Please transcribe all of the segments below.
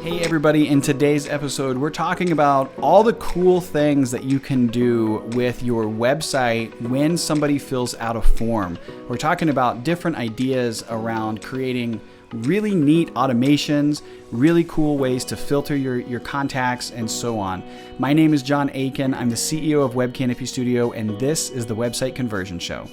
Hey everybody, in today's episode, we're talking about all the cool things that you can do with your website when somebody fills out a form. We're talking about different ideas around creating really neat automations, really cool ways to filter your contacts, and so on. My name is John Aikin. I'm the CEO of Web Canopy Studio, and this is the Website Conversion Show.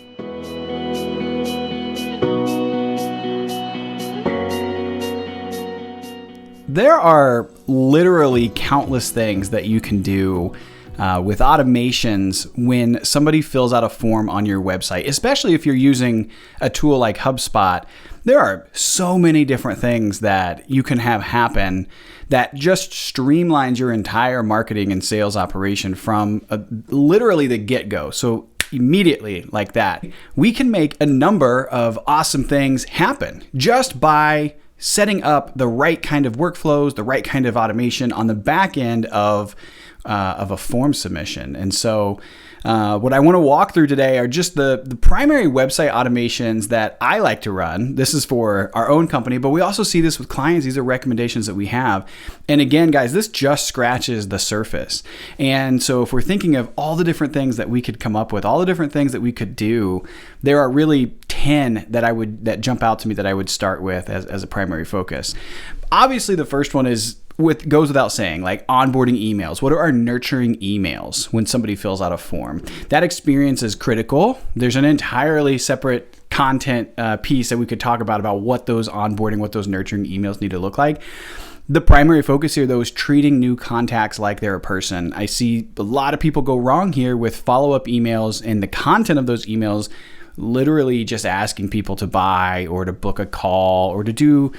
There are literally countless things that you can do with automations when somebody fills out a form on your website, especially if you're using a tool like HubSpot. There are so many different things that you can have happen that just streamlines your entire marketing and sales operation from literally the get-go. So immediately like that, we can make a number of awesome things happen just by setting up the right kind of workflows, the right kind of automation on the back end of a form submission. And so what I want to walk through today are just the primary website automations that I like to run. This is for our own company, but we also see this with clients. These are recommendations that we have. And again, guys, this just scratches the surface. And so if we're thinking of all the different things that we could come up with, all the different things that we could do, there are really 10 that jump out to me that I would start with as a primary focus. Obviously, the first one goes without saying, like onboarding emails. What are our nurturing emails when somebody fills out a form? That experience is critical. There's an entirely separate content piece that we could talk about what those onboarding, what those nurturing emails need to look like. The primary focus here, though, is treating new contacts like they're a person. I see a lot of people go wrong here with follow-up emails and the content of those emails literally just asking people to buy or to book a call or to do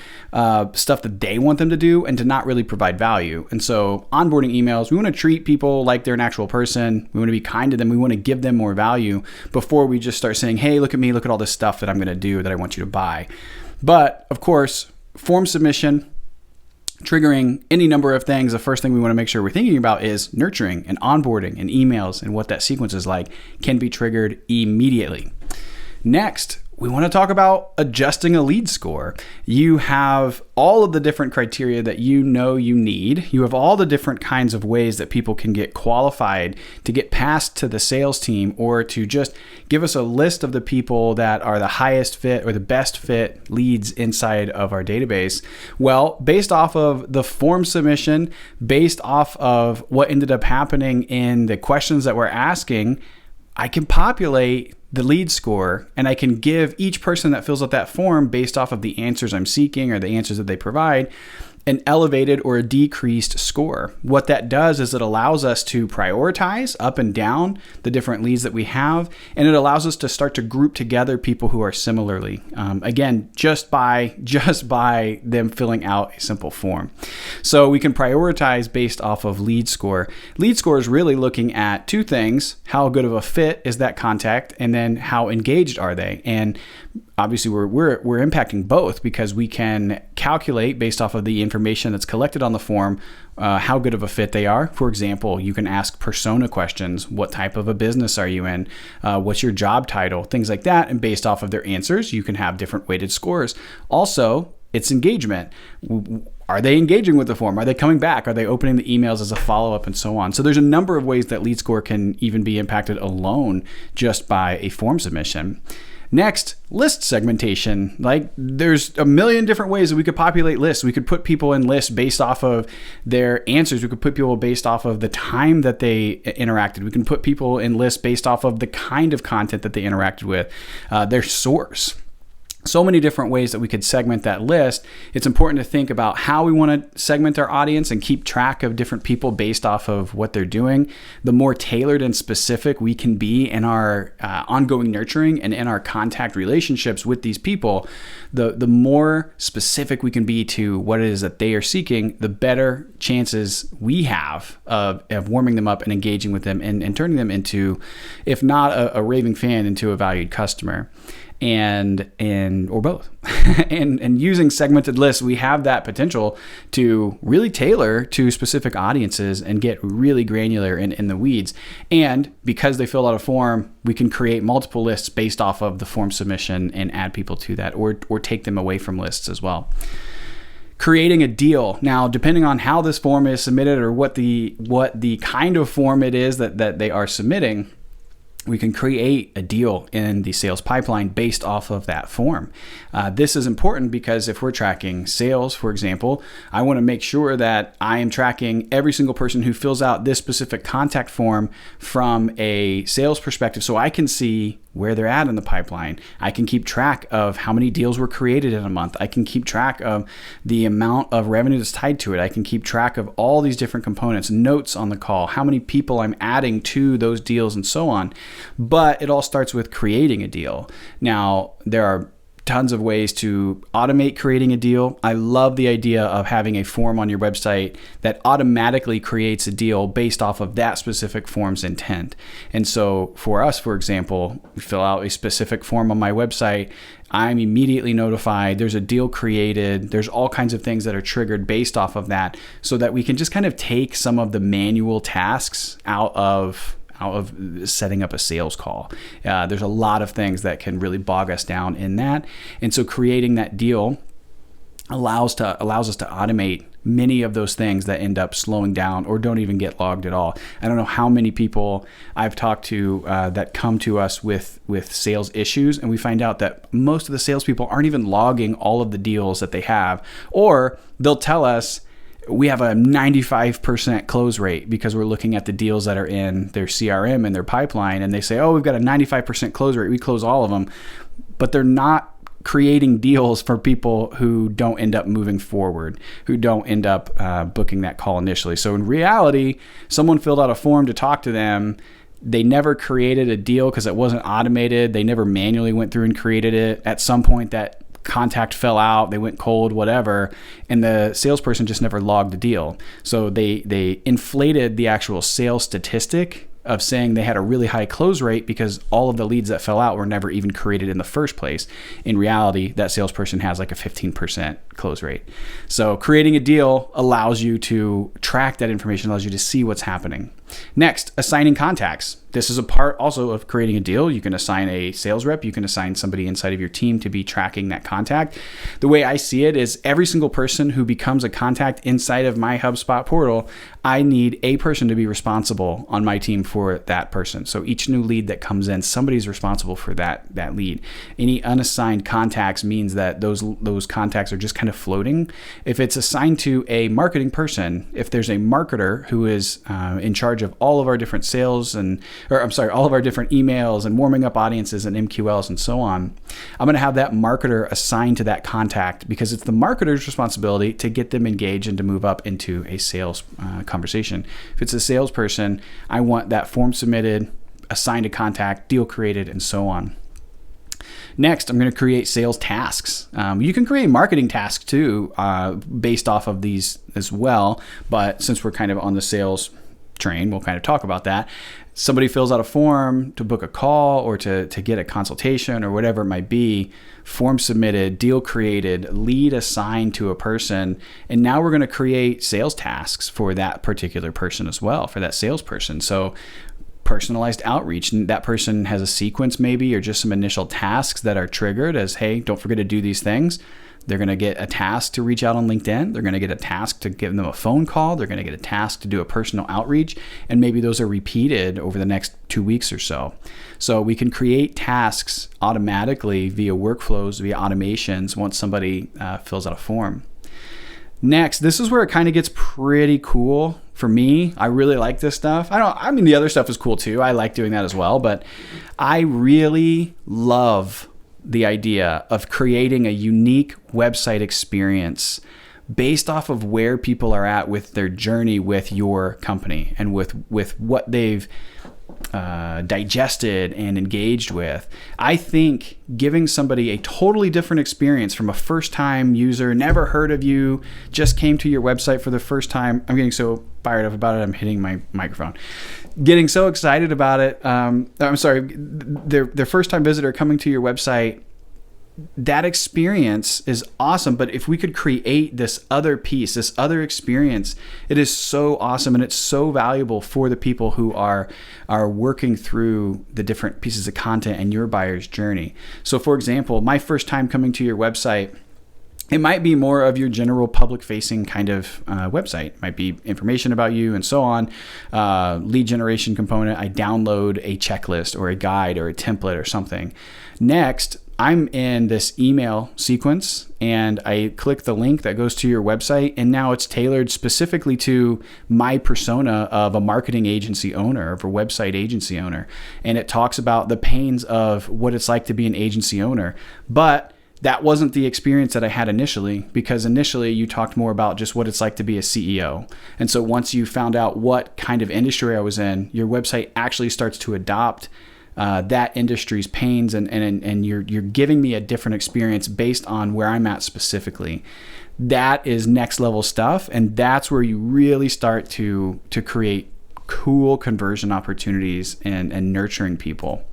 stuff that they want them to do and to not really provide value. And so onboarding emails, we want to treat people like they're an actual person. We want to be kind to them. We want to give them more value before we just start saying, hey, look at me, look at all this stuff that I'm going to do that I want you to buy. But of course, form submission, triggering any number of things, the first thing we want to make sure we're thinking about is nurturing and onboarding and emails and what that sequence is like can be triggered immediately. Next, we want to talk about adjusting a lead score. You have all of the different criteria that you know you need. You have all the different kinds of ways that people can get qualified to get passed to the sales team or to just give us a list of the people that are the highest fit or the best fit leads inside of our database. Well, based off of the form submission, based off of what ended up happening in the questions that we're asking, I can populate the lead score, and I can give each person that fills out that form based off of the answers I'm seeking or the answers that they provide an elevated or a decreased score. What that does is it allows us to prioritize up and down the different leads that we have, and it allows us to start to group together people who are similarly, again, just by them filling out a simple form. So we can prioritize based off of lead score. Lead score is really looking at two things: how good of a fit is that contact, and then how engaged are they? And obviously, we're impacting both because we can calculate based off of the information that's collected on the form how good of a fit they are. For example, you can ask persona questions. What type of a business are you in? What's your job title? Things like that. And based off of their answers, you can have different weighted scores. Also, it's engagement. Are they engaging with the form? Are they coming back? Are they opening the emails as a follow-up and so on? So there's a number of ways that lead score can even be impacted alone just by a form submission. Next, list segmentation. Like, there's a million different ways that we could populate lists. We could put people in lists based off of their answers. We could put people based off of the time that they interacted. We can put people in lists based off of the kind of content that they interacted with, their source. So many different ways that we could segment that list. It's important to think about how we want to segment our audience and keep track of different people based off of what they're doing. The more tailored and specific we can be in our ongoing nurturing and in our contact relationships with these people, the more specific we can be to what it is that they are seeking, the better chances we have of warming them up and engaging with them and turning them into, if not a raving fan, into a valued customer. Or both. and using segmented lists, we have that potential to really tailor to specific audiences and get really granular in the weeds. And because they fill out a form, we can create multiple lists based off of the form submission and add people to that or take them away from lists as well. Creating a deal. Now, depending on how this form is submitted or what the kind of form it is that they are submitting, we can create a deal in the sales pipeline based off of that form. This is important because if we're tracking sales, for example, I want to make sure that I am tracking every single person who fills out this specific contact form from a sales perspective, so I can see where they're at in the pipeline. I can keep track of how many deals were created in a month. I can keep track of the amount of revenue that's tied to it. I can keep track of all these different components, notes on the call, how many people I'm adding to those deals, and so on. But it all starts with creating a deal. Now, there are tons of ways to automate creating a deal. I love the idea of having a form on your website that automatically creates a deal based off of that specific form's intent. And so for us, for example, we fill out a specific form on my website. I'm immediately notified there's a deal created. There's all kinds of things that are triggered based off of that, so that we can just kind of take some of the manual tasks out of setting up a sales call. There's a lot of things that can really bog us down in that. And so creating that deal allows us to automate many of those things that end up slowing down or don't even get logged at all. I don't know how many people I've talked to that come to us with sales issues, and we find out that most of the salespeople aren't even logging all of the deals that they have, or they'll tell us, we have a 95% close rate because we're looking at the deals that are in their CRM and their pipeline, and they say, oh, we've got a 95% close rate. We close all of them, but they're not creating deals for people who don't end up moving forward, who don't end up booking that call initially. So in reality, someone filled out a form to talk to them. They never created a deal because it wasn't automated. They never manually went through and created it. At some point, that contact fell out, they went cold, whatever, and the salesperson just never logged the deal. So they inflated the actual sales statistic of saying they had a really high close rate because all of the leads that fell out were never even created in the first place. In reality, that salesperson has like a 15% close rate. So creating a deal allows you to track that information, allows you to see what's happening. Next, assigning contacts. This is a part also of creating a deal. You can assign a sales rep. You can assign somebody inside of your team to be tracking that contact. The way I see it is every single person who becomes a contact inside of my HubSpot portal, I need a person to be responsible on my team for that person. So each new lead that comes in, somebody's responsible for that lead. Any unassigned contacts means that those contacts are just kind of floating. If it's assigned to a marketing person, if there's a marketer who is in charge of all of our different sales all of our different emails and warming up audiences and MQLs and so on, I'm going to have that marketer assigned to that contact because it's the marketer's responsibility to get them engaged and to move up into a sales conversation. If it's a salesperson, I want that form submitted, assigned a contact, deal created, and so on. Next, I'm going to create sales tasks. You can create marketing tasks too, based off of these as well. But since we're kind of on the sales train, we'll kind of talk about that. Somebody fills out a form to book a call or to get a consultation or whatever it might be, form submitted, deal created, lead assigned to a person. And now we're going to create sales tasks for that particular person as well, for that salesperson. So personalized outreach, and that person has a sequence maybe or just some initial tasks that are triggered as, hey, don't forget to do these things. They're going to get a task to reach out on LinkedIn. They're going to get a task to give them a phone call. They're going to get a task to do a personal outreach. And maybe those are repeated over the next 2 weeks or so. So we can create tasks automatically via workflows, via automations once somebody fills out a form. Next, this is where it kind of gets pretty cool for me. I really like this stuff. I mean, the other stuff is cool too. I like doing that as well, but I really love the idea of creating a unique website experience based off of where people are at with their journey with your company and with what they've digested and engaged with. I think giving somebody a totally different experience from a first-time user, never heard of you, just came to your website for the first time. I'm getting so fired up about it, I'm hitting my microphone. Getting so excited about it. Their first-time visitor coming to your website, that experience is awesome. But if we could create this other piece, this other experience, it is so awesome and it's so valuable for the people who are working through the different pieces of content and your buyer's journey. So for example, my first time coming to your website, It might be more of your general public-facing kind of website. It might be information about you and so on. Lead generation component, I download a checklist or a guide or a template or something. Next, I'm in this email sequence and I click the link that goes to your website, and now it's tailored specifically to my persona of a marketing agency owner, of a website agency owner. And it talks about the pains of what it's like to be an agency owner. But that wasn't the experience that I had initially, because initially you talked more about just what it's like to be a CEO. And so once you found out what kind of industry I was in, your website actually starts to adopt that industry's pains, and you're giving me a different experience based on where I'm at specifically. That is next level stuff, and that's where you really start to create cool conversion opportunities and nurturing people.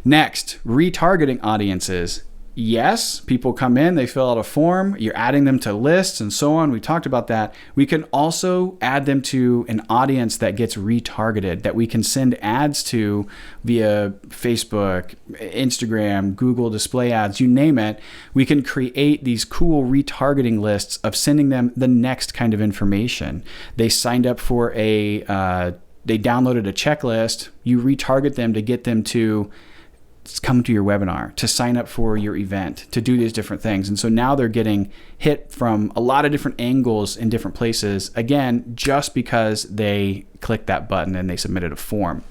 Next, retargeting audiences. Yes, people come in, they fill out a form, you're adding them to lists and so on. We talked about that. We can also add them to an audience that gets retargeted, that we can send ads to via Facebook, Instagram, Google display ads, you name it. We can create these cool retargeting lists of sending them the next kind of information. They signed up for they downloaded a checklist, you retarget them to get them to come to your webinar, to sign up for your event, to do these different things. And so now they're getting hit from a lot of different angles in different places, again, just because they clicked that button and they submitted a form.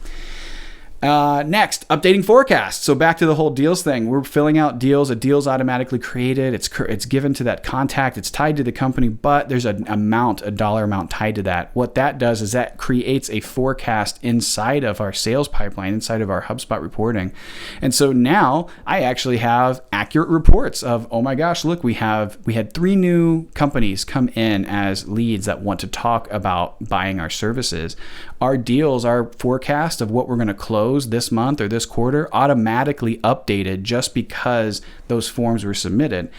Next, updating forecasts. So back to the whole deals thing. We're filling out deals. A deal's automatically created. It's given to that contact. It's tied to the company, but there's a dollar amount tied to that. What that does is that creates a forecast inside of our sales pipeline, inside of our HubSpot reporting. And so now I actually have accurate reports of, oh my gosh, look, we had 3 new companies come in as leads that want to talk about buying our services. Our deals, our forecast of what we're going to close this month or this quarter, automatically updated just because those forms were submitted.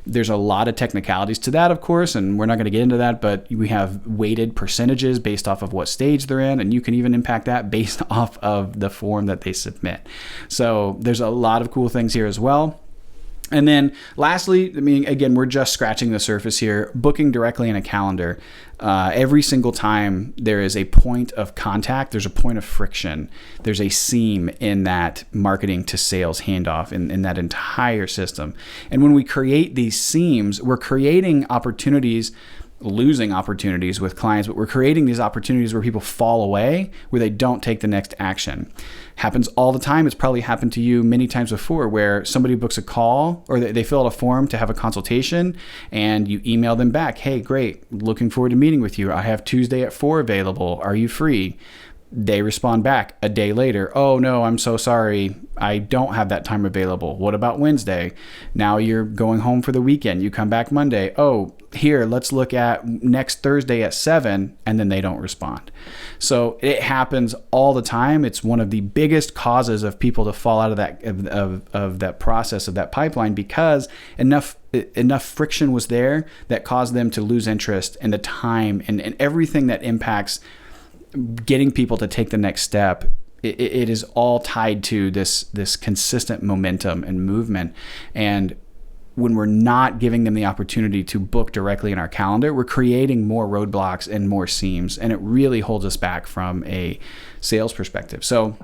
There's a lot of technicalities to that, of course, and we're not going to get into that, but we have weighted percentages based off of what stage they're in, and you can even impact that based off of the form that they submit. So there's a lot of cool things here as well. And then lastly, again, we're just scratching the surface here, booking directly in a calendar. Every single time there is a point of contact, there's a point of friction. There's a seam in that marketing to sales handoff in that entire system. And when we create these seams, we're creating opportunities, losing opportunities with clients, but we're creating these opportunities where people fall away, where they don't take the next action. Happens all the time. It's probably happened to you many times before, where somebody books a call or they fill out a form to have a consultation, and you email them back, hey, great, looking forward to meeting with you. I have Tuesday at 4 available. Are you free? They respond back a day later. Oh no, I'm so sorry. I don't have that time available. What about Wednesday? Now you're going home for the weekend. You come back Monday. Oh, here, let's look at next Thursday at 7, and then they don't respond. So it happens all the time. It's one of the biggest causes of people to fall out of that process, of that pipeline, because enough friction was there that caused them to lose interest, and the time and everything that impacts getting people to take the next step. It is all tied to this consistent momentum and movement. And when we're not giving them the opportunity to book directly in our calendar, we're creating more roadblocks and more seams, and it really holds us back from a sales perspective. So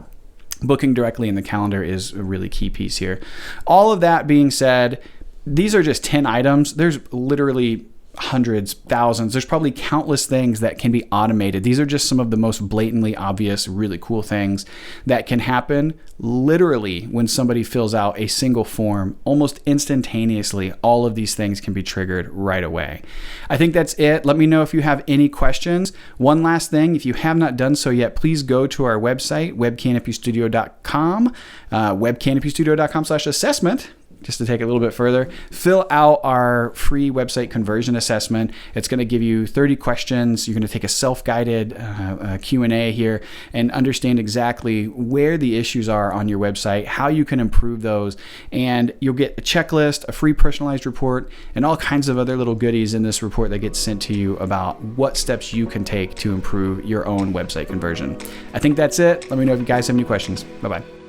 booking directly in the calendar is a really key piece here. All of that being said, these are just 10 items. There's literally hundreds, thousands. There's probably countless things that can be automated. These are just some of the most blatantly obvious, really cool things that can happen literally when somebody fills out a single form. Almost instantaneously, all of these things can be triggered right away. I think that's it. Let me know if you have any questions. One last thing, if you have not done so yet, please go to our website, webcanopystudio.com, webcanopystudio.com/assessment. Just to take it a little bit further, fill out our free website conversion assessment. It's going to give you 30 questions. You're going to take a self-guided Q&A here and understand exactly where the issues are on your website, how you can improve those, and you'll get a checklist, a free personalized report, and all kinds of other little goodies in this report that gets sent to you about what steps you can take to improve your own website conversion. I think that's it. Let me know if you guys have any questions. Bye-bye.